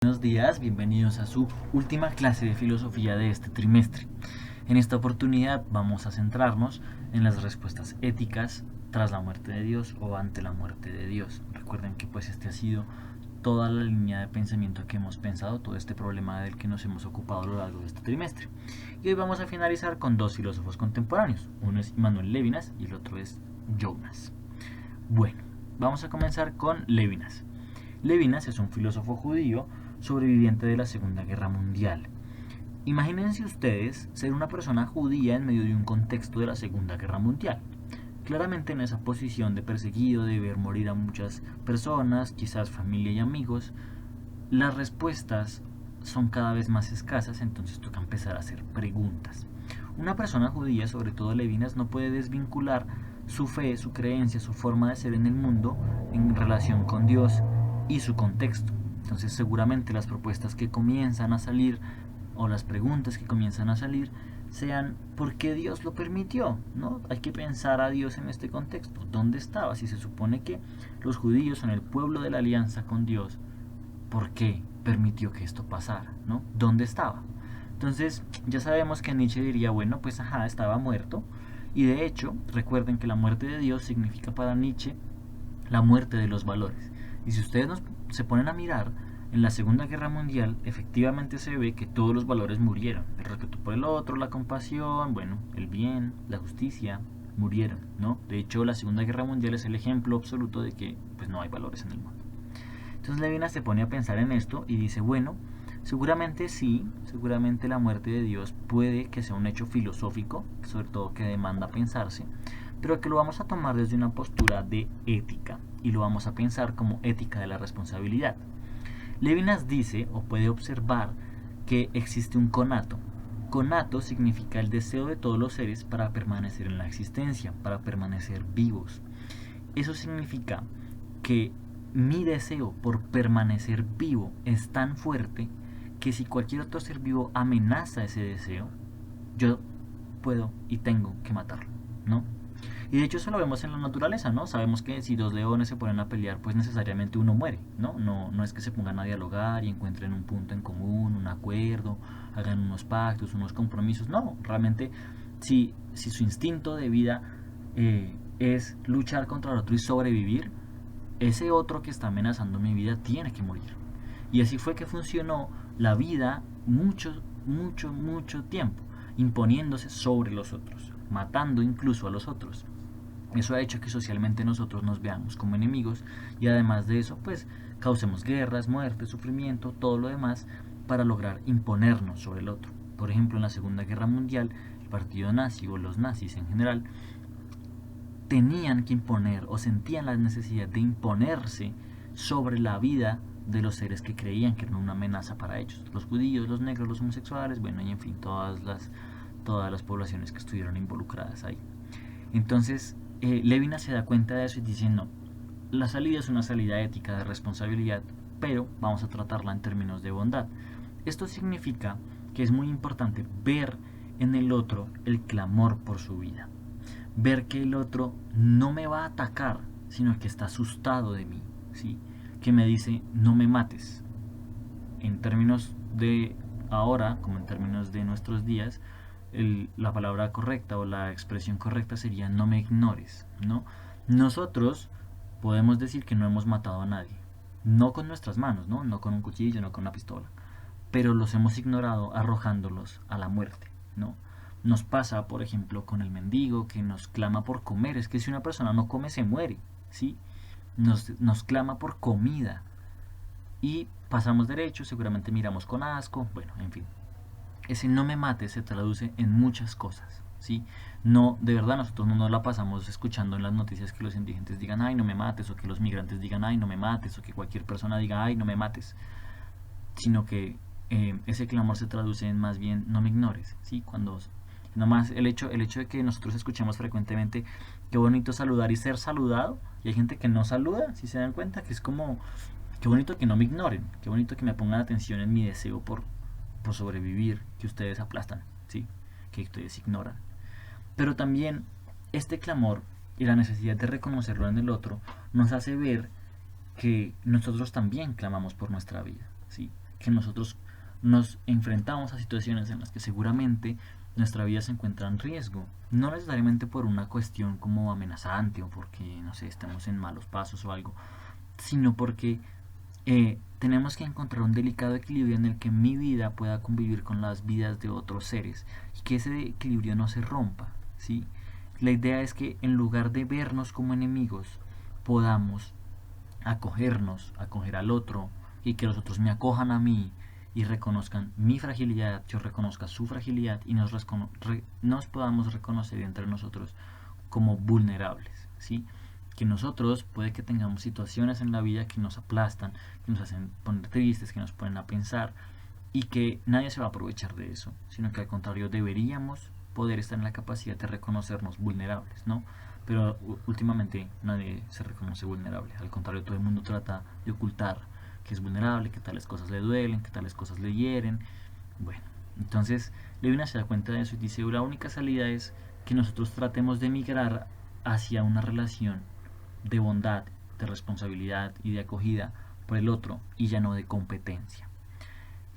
Buenos días, bienvenidos a su última clase de filosofía de este trimestre. En esta oportunidad vamos a centrarnos en las respuestas éticas tras la muerte de Dios o ante la muerte de Dios. Recuerden que este ha sido toda la línea de pensamiento que hemos pensado, todo este problema del que nos hemos ocupado a lo largo de este trimestre. Y hoy vamos a finalizar con dos filósofos contemporáneos, uno es Immanuel Levinas y el otro es Jonas. Bueno, vamos a comenzar con Levinas. Levinas es un filósofo judío sobreviviente de la Segunda Guerra Mundial. Imagínense ustedes ser una persona judía en medio de un contexto de la Segunda Guerra Mundial. Claramente en esa posición de perseguido, de ver morir a muchas personas, quizás familia y amigos, las respuestas son cada vez más escasas, entonces toca empezar a hacer preguntas. Una persona judía, sobre todo Levinas, no puede desvincular su fe, su creencia, su forma de ser en el mundo en relación con Dios y su contexto. Entonces seguramente las propuestas que comienzan a salir o las preguntas que comienzan a salir sean ¿por qué Dios lo permitió? ¿No? Hay que pensar a Dios en este contexto. ¿Dónde estaba? Si se supone que los judíos son el pueblo de la alianza con Dios, ¿por qué permitió que esto pasara? ¿No? ¿Dónde estaba? Entonces ya sabemos que Nietzsche diría, bueno, pues estaba muerto. Y de hecho, recuerden que la muerte de Dios significa para Nietzsche la muerte de los valores. Y si ustedes se ponen a mirar, en la Segunda Guerra Mundial efectivamente se ve que todos los valores murieron. El respeto por el otro, la compasión, bueno, el bien, la justicia, murieron, ¿no? De hecho, la Segunda Guerra Mundial es el ejemplo absoluto de que pues no hay valores en el mundo. Entonces Levinas se pone a pensar en esto y dice, bueno, seguramente sí, seguramente la muerte de Dios puede que sea un hecho filosófico, sobre todo que demanda pensarse, pero que lo vamos a tomar desde una postura de ética y lo vamos a pensar como ética de la responsabilidad. Levinas dice o puede observar que existe un conato. Conato significa el deseo de todos los seres para permanecer en la existencia, para permanecer vivos. Eso significa que mi deseo por permanecer vivo es tan fuerte que si cualquier otro ser vivo amenaza ese deseo, yo puedo y tengo que matarlo, ¿no? Y de hecho eso lo vemos en la naturaleza, ¿no? Sabemos que si dos leones se ponen a pelear, pues necesariamente uno muere, ¿no? No es que se pongan a dialogar y encuentren un punto en común, un acuerdo, hagan unos pactos, unos compromisos. No, realmente si su instinto de vida es luchar contra el otro y sobrevivir, ese otro que está amenazando mi vida tiene que morir. Y así fue que funcionó la vida mucho tiempo, imponiéndose sobre los otros, matando incluso a los otros. Eso ha hecho que socialmente nosotros nos veamos como enemigos y además de eso, pues causemos guerras, muerte, sufrimiento, todo lo demás para lograr imponernos sobre el otro. Por ejemplo, en la Segunda Guerra Mundial, el partido nazi o los nazis en general tenían que imponer o sentían la necesidad de imponerse sobre la vida de los seres que creían que eran una amenaza para ellos. Los judíos, los negros, los homosexuales, bueno, y en fin, todas las poblaciones que estuvieron involucradas ahí. Entonces, Levinas se da cuenta de eso y dice, no, la salida es una salida ética de responsabilidad, pero vamos a tratarla en términos de bondad. Esto significa que es muy importante ver en el otro el clamor por su vida. Ver que el otro no me va a atacar, sino que está asustado de mí, ¿sí? Que me dice, no me mates. En términos de ahora, como en términos de nuestros días, la palabra correcta o la expresión correcta sería no me ignores, ¿no? Nosotros podemos decir que no hemos matado a nadie, no con nuestras manos, ¿no? No con un cuchillo, no con una pistola, pero los hemos ignorado arrojándolos a la muerte, ¿no? Nos pasa, por ejemplo, con el mendigo que nos clama por comer. Es que si una persona no come, se muere, ¿sí? Nos clama por comida. Y pasamos derecho, seguramente miramos con asco, bueno, en fin. Ese no me mate se traduce en muchas cosas, ¿sí? No, de verdad, nosotros no nos la pasamos escuchando en las noticias que los indigentes digan, ay, no me mates, o que los migrantes digan, ay, no me mates, o que cualquier persona diga, ay, no me mates, sino que ese clamor se traduce en más bien no me ignores, ¿sí? Cuando nomás el hecho de que nosotros escuchemos frecuentemente qué bonito saludar y ser saludado, y hay gente que no saluda, si se dan cuenta, que es como qué bonito que no me ignoren, qué bonito que me pongan atención en mi deseo por sobrevivir, que ustedes aplastan, ¿sí? Que ustedes ignoran. Pero también este clamor y la necesidad de reconocerlo en el otro nos hace ver que nosotros también clamamos por nuestra vida, ¿sí? que nosotros nos enfrentamos a situaciones en las que seguramente nuestra vida se encuentra en riesgo, no necesariamente por una cuestión como amenazante o porque, no sé, estamos en malos pasos o algo, sino porque tenemos que encontrar un delicado equilibrio en el que mi vida pueda convivir con las vidas de otros seres y que ese equilibrio no se rompa, ¿sí? La idea es que en lugar de vernos como enemigos, podamos acoger al otro y que los otros me acojan a mí y reconozcan mi fragilidad, yo reconozca su fragilidad y nos podamos reconocer entre nosotros como vulnerables, ¿sí? Que nosotros puede que tengamos situaciones en la vida que nos aplastan, que nos hacen poner tristes, que nos ponen a pensar y que nadie se va a aprovechar de eso, sino que al contrario deberíamos poder estar en la capacidad de reconocernos vulnerables, ¿no? Pero últimamente nadie se reconoce vulnerable, al contrario todo el mundo trata de ocultar que es vulnerable, que tales cosas le duelen, que tales cosas le hieren. Bueno, entonces Levinas se da cuenta de eso y dice, la única salida es que nosotros tratemos de migrar hacia una relación de bondad, de responsabilidad y de acogida por el otro y ya no de competencia.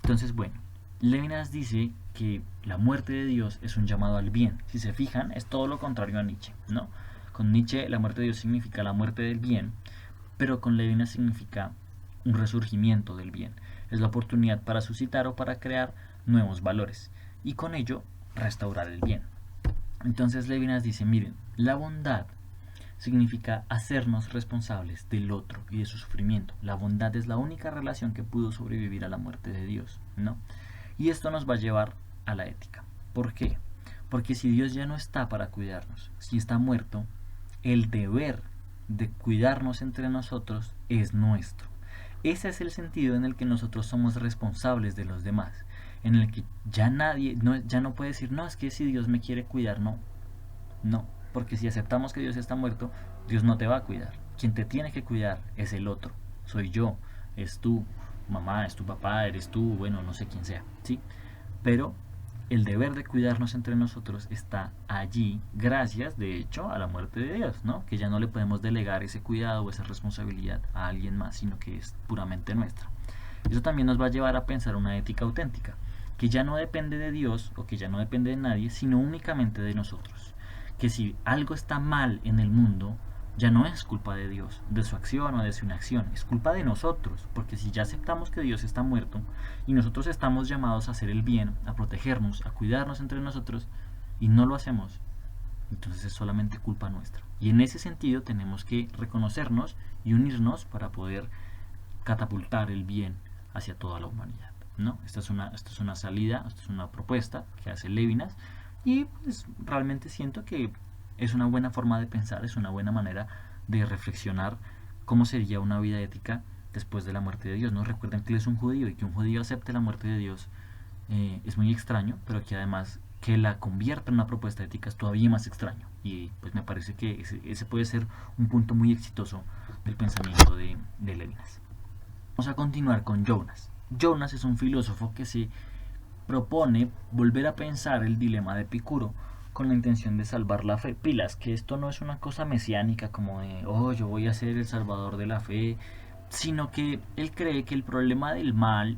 Entonces, bueno, Levinas dice que la muerte de Dios es un llamado al bien. Si se fijan, es todo lo contrario a Nietzsche, ¿no? Con Nietzsche la muerte de Dios significa la muerte del bien, pero con Levinas significa un resurgimiento del bien. Es la oportunidad para suscitar o para crear nuevos valores y con ello restaurar el bien. Entonces Levinas dice, miren, la bondad significa hacernos responsables del otro y de su sufrimiento. La bondad es la única relación que pudo sobrevivir a la muerte de Dios, ¿no? Y esto nos va a llevar a la ética. ¿Por qué? Porque si Dios ya no está para cuidarnos, si está muerto, el deber de cuidarnos entre nosotros es nuestro. Ese es el sentido en el que nosotros somos responsables de los demás, en el que ya nadie, ya no puede decir, no, es que si Dios me quiere cuidar, no, no, porque si aceptamos que Dios está muerto, Dios no te va a cuidar. Quien te tiene que cuidar es el otro, soy yo, es tu mamá, es tu papá, eres tú, bueno, no sé quién sea, ¿sí? Pero el deber de cuidarnos entre nosotros está allí gracias, de hecho, a la muerte de Dios, ¿no? Que ya no le podemos delegar ese cuidado o esa responsabilidad a alguien más, sino que es puramente nuestra. Eso también nos va a llevar a pensar una ética auténtica, que ya no depende de Dios o que ya no depende de nadie, sino únicamente de nosotros. Que si algo está mal en el mundo, ya no es culpa de Dios, de su acción o de su inacción, es culpa de nosotros, porque si ya aceptamos que Dios está muerto y nosotros estamos llamados a hacer el bien, a protegernos, a cuidarnos entre nosotros, y no lo hacemos, entonces es solamente culpa nuestra. Y en ese sentido tenemos que reconocernos y unirnos para poder catapultar el bien hacia toda la humanidad, ¿no? Esta es una salida, esta es una propuesta que hace Levinas y pues realmente siento que es una buena forma de pensar, es una buena manera de reflexionar cómo sería una vida ética después de la muerte de Dios, ¿no? Recuerden que él es un judío y que un judío acepte la muerte de Dios es muy extraño, pero que además que la convierta en una propuesta ética es todavía más extraño y pues me parece que ese puede ser un punto muy exitoso del pensamiento de Levinas. Vamos a continuar con Jonas. Jonas es un filósofo que se propone volver a pensar el dilema de Epicuro con la intención de salvar la fe. Pilas, que esto no es una cosa mesiánica como de, oh, yo voy a ser el salvador de la fe, sino que él cree que el problema del mal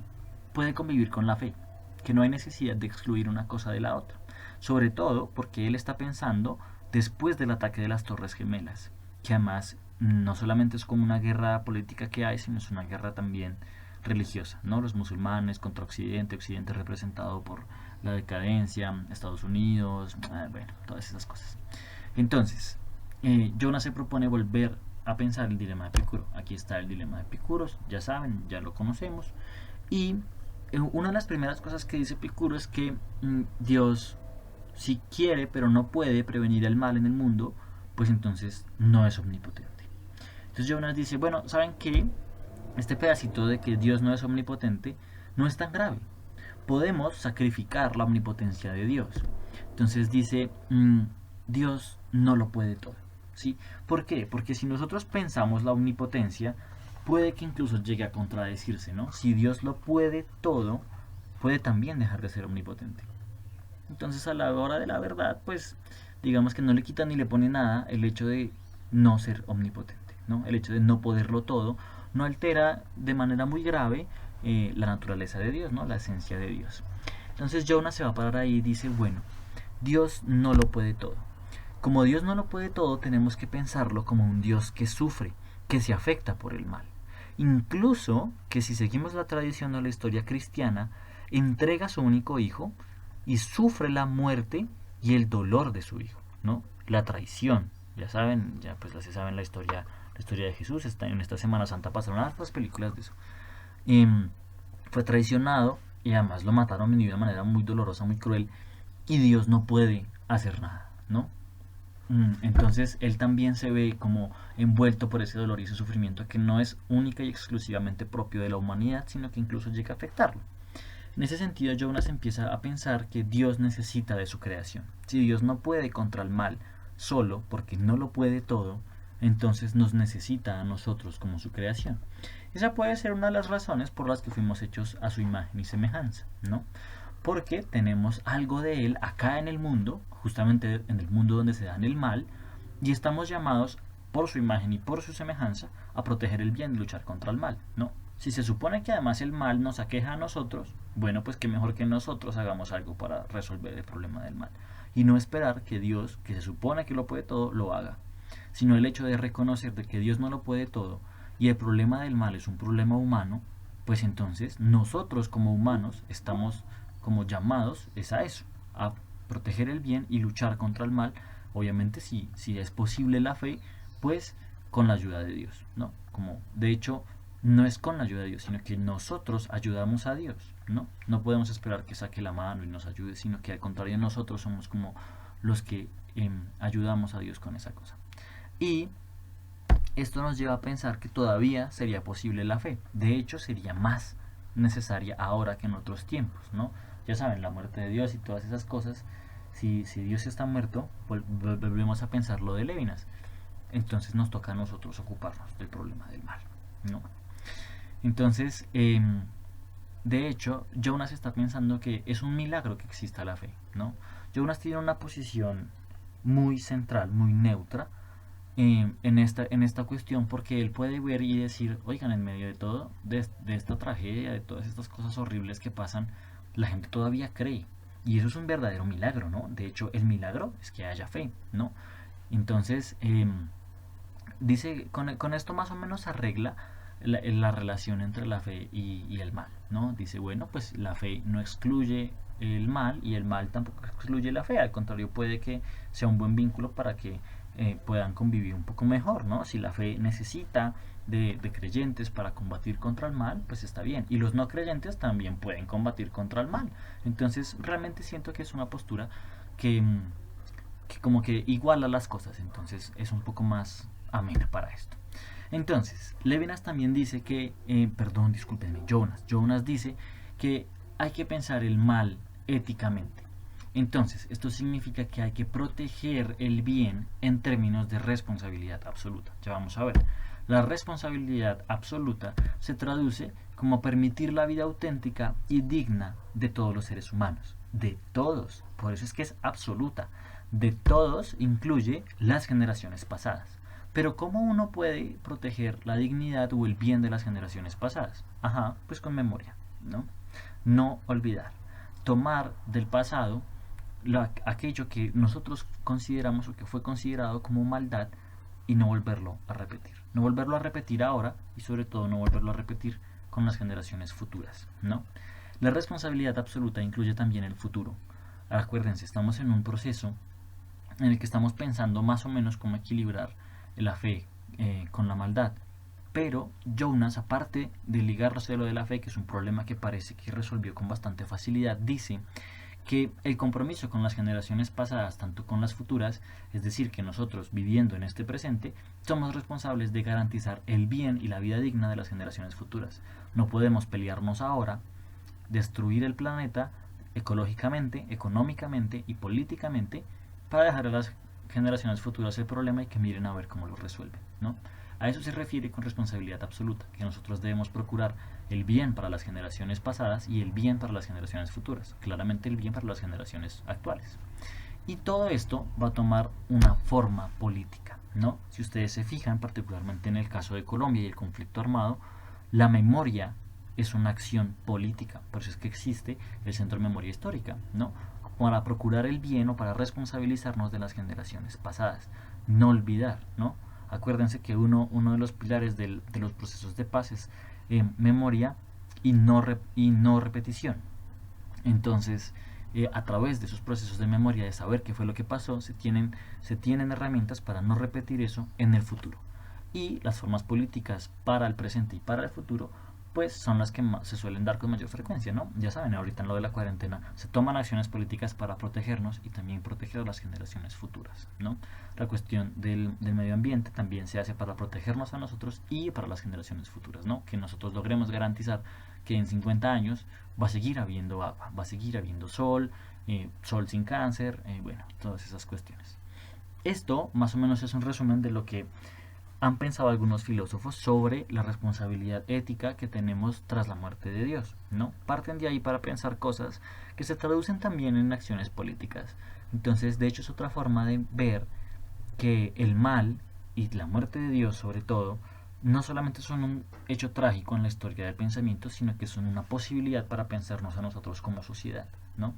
puede convivir con la fe, que no hay necesidad de excluir una cosa de la otra. Sobre todo porque él está pensando después del ataque de las Torres Gemelas, que además no solamente es como una guerra política que hay, sino es una guerra también religiosa, ¿no? Los musulmanes contra Occidente, Occidente representado por la decadencia, Estados Unidos, bueno, todas esas cosas. Entonces, Jonas se propone volver a pensar el dilema de Epicuro. Aquí está el dilema de Epicuro, ya saben, ya lo conocemos. Y una de las primeras cosas que dice Epicuro es que Dios, si quiere pero no puede prevenir el mal en el mundo, pues entonces no es omnipotente. Entonces Jonas dice, bueno, ¿saben qué? Este pedacito de que Dios no es omnipotente no es tan grave. Podemos sacrificar la omnipotencia de Dios. Entonces dice, Dios no lo puede todo, ¿sí? ¿Por qué? Porque si nosotros pensamos la omnipotencia, puede que incluso llegue a contradecirse, ¿no? Si Dios lo puede todo, puede también dejar de ser omnipotente. Entonces a la hora de la verdad, pues digamos que no le quita ni le pone nada el hecho de no ser omnipotente, ¿no? El hecho de no poderlo todo no altera de manera muy grave la naturaleza de Dios, ¿no? La esencia de Dios. Entonces Jonas se va a parar ahí y dice, bueno, Dios no lo puede todo. Como Dios no lo puede todo, tenemos que pensarlo como un Dios que sufre, que se afecta por el mal. Incluso que si seguimos la tradición de la historia cristiana, entrega a su único hijo y sufre la muerte y el dolor de su hijo, ¿no? La traición. Ya saben, ya pues se saben la historia de Jesús. En esta Semana Santa pasaron hartas películas de eso. Fue traicionado y además lo mataron de una manera muy dolorosa, muy cruel, y Dios no puede hacer nada, ¿no? Entonces él también se ve como envuelto por ese dolor y ese sufrimiento que no es única y exclusivamente propio de la humanidad, sino que incluso llega a afectarlo. En ese sentido, Jonas empieza a pensar que Dios necesita de su creación. Si Dios no puede contra el mal solo, porque no lo puede todo, entonces nos necesita a nosotros como su creación. Esa puede ser una de las razones por las que fuimos hechos a su imagen y semejanza, ¿no? Porque tenemos algo de Él acá en el mundo, justamente en el mundo donde se da el mal, y estamos llamados por su imagen y por su semejanza a proteger el bien y luchar contra el mal, ¿no? Si se supone que además el mal nos aqueja a nosotros, bueno, pues que mejor que nosotros hagamos algo para resolver el problema del mal. Y no esperar que Dios, que se supone que lo puede todo, lo haga. Sino el hecho de reconocer de que Dios no lo puede todo y el problema del mal es un problema humano, pues entonces nosotros como humanos estamos como llamados es a eso, a proteger el bien y luchar contra el mal. Obviamente si es posible la fe, pues con la ayuda de Dios, ¿no? Como de hecho no es con la ayuda de Dios, sino que nosotros ayudamos a Dios, ¿no? No podemos esperar que saque la mano y nos ayude, sino que al contrario nosotros somos como los que ayudamos a Dios con esa cosa. Y esto nos lleva a pensar que todavía sería posible la fe. De hecho, sería más necesaria ahora que en otros tiempos, ¿no? Ya saben, la muerte de Dios y todas esas cosas. Si Dios está muerto, volvemos a pensar lo de Lévinas. Entonces nos toca a nosotros ocuparnos del problema del mal, ¿no? Entonces, de hecho, Jonas está pensando que es un milagro que exista la fe, ¿no? Jonas tiene una posición muy central, muy neutra, en esta cuestión, porque él puede ver y decir, oigan, en medio de todo, de esta tragedia, de todas estas cosas horribles que pasan, la gente todavía cree. Y eso es un verdadero milagro, ¿no? De hecho, el milagro es que haya fe, ¿no? Entonces, dice, con esto más o menos arregla la relación entre la fe y el mal, ¿no? Dice, bueno, pues la fe no excluye el mal y el mal tampoco excluye la fe, al contrario, puede que sea un buen vínculo para que puedan convivir un poco mejor, ¿no? Si la fe necesita de creyentes para combatir contra el mal, pues está bien. Y los no creyentes también pueden combatir contra el mal. Entonces, realmente siento que es una postura que como que iguala las cosas. Entonces, es un poco más amena para esto. Entonces, Levinas también dice que, perdón, discúlpenme, Jonas dice que hay que pensar el mal éticamente. Entonces, esto significa que hay que proteger el bien en términos de responsabilidad absoluta. Ya vamos a ver. La responsabilidad absoluta se traduce como permitir la vida auténtica y digna de todos los seres humanos. De todos. Por eso es que es absoluta. De todos incluye las generaciones pasadas. Pero ¿cómo uno puede proteger la dignidad o el bien de las generaciones pasadas? Ajá, pues con memoria, ¿no? No olvidar. Tomar del pasado aquello que nosotros consideramos o que fue considerado como maldad y no volverlo a repetir. No volverlo a repetir ahora y sobre todo no volverlo a repetir con las generaciones futuras, ¿no? La responsabilidad absoluta incluye también el futuro. Acuérdense, estamos en un proceso en el que estamos pensando más o menos cómo equilibrar la fe con la maldad. Pero Jonas, aparte de ligarse a lo de la fe, que es un problema que parece que resolvió con bastante facilidad, dice que el compromiso con las generaciones pasadas, tanto con las futuras, es decir, que nosotros viviendo en este presente, somos responsables de garantizar el bien y la vida digna de las generaciones futuras. No podemos pelearnos ahora, destruir el planeta ecológicamente, económicamente y políticamente para dejar a las generaciones futuras el problema y que miren a ver cómo lo resuelven, ¿no? A eso se refiere con responsabilidad absoluta, que nosotros debemos procurar el bien para las generaciones pasadas y el bien para las generaciones futuras, claramente el bien para las generaciones actuales. Y todo esto va a tomar una forma política, ¿no? Si ustedes se fijan, particularmente en el caso de Colombia y el conflicto armado, la memoria es una acción política. Por eso es que existe el Centro de Memoria Histórica, ¿no? Para procurar el bien o para responsabilizarnos de las generaciones pasadas. No olvidar, ¿no? Acuérdense que uno de los pilares de los procesos de paz es memoria y no repetición. Entonces, a través de esos procesos de memoria, de saber qué fue lo que pasó, se tienen herramientas para no repetir eso en el futuro. Y las formas políticas para el presente y para el futuro, pues son las que se suelen dar con mayor frecuencia, ¿no? Ya saben, ahorita en lo de la cuarentena se toman acciones políticas para protegernos y también proteger a las generaciones futuras, ¿no? La cuestión del medio ambiente también se hace para protegernos a nosotros y para las generaciones futuras, ¿no? Que nosotros logremos garantizar que en 50 años va a seguir habiendo agua, va a seguir habiendo sol, sol sin cáncer, bueno, todas esas cuestiones. Esto más o menos es un resumen de lo que han pensado algunos filósofos sobre la responsabilidad ética que tenemos tras la muerte de Dios, ¿no? Parten de ahí para pensar cosas que se traducen también en acciones políticas. Entonces, de hecho, es otra forma de ver que el mal y la muerte de Dios, sobre todo, no solamente son un hecho trágico en la historia del pensamiento, sino que son una posibilidad para pensarnos a nosotros como sociedad, ¿no?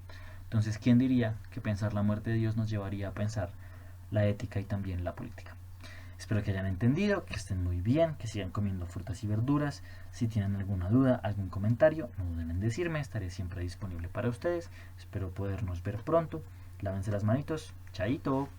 Entonces, ¿quién diría que pensar la muerte de Dios nos llevaría a pensar la ética y también la política? Espero que hayan entendido, que estén muy bien, que sigan comiendo frutas y verduras. Si tienen alguna duda, algún comentario, no duden en decirme, estaré siempre disponible para ustedes. Espero podernos ver pronto. Lávense las manitos. Chaito.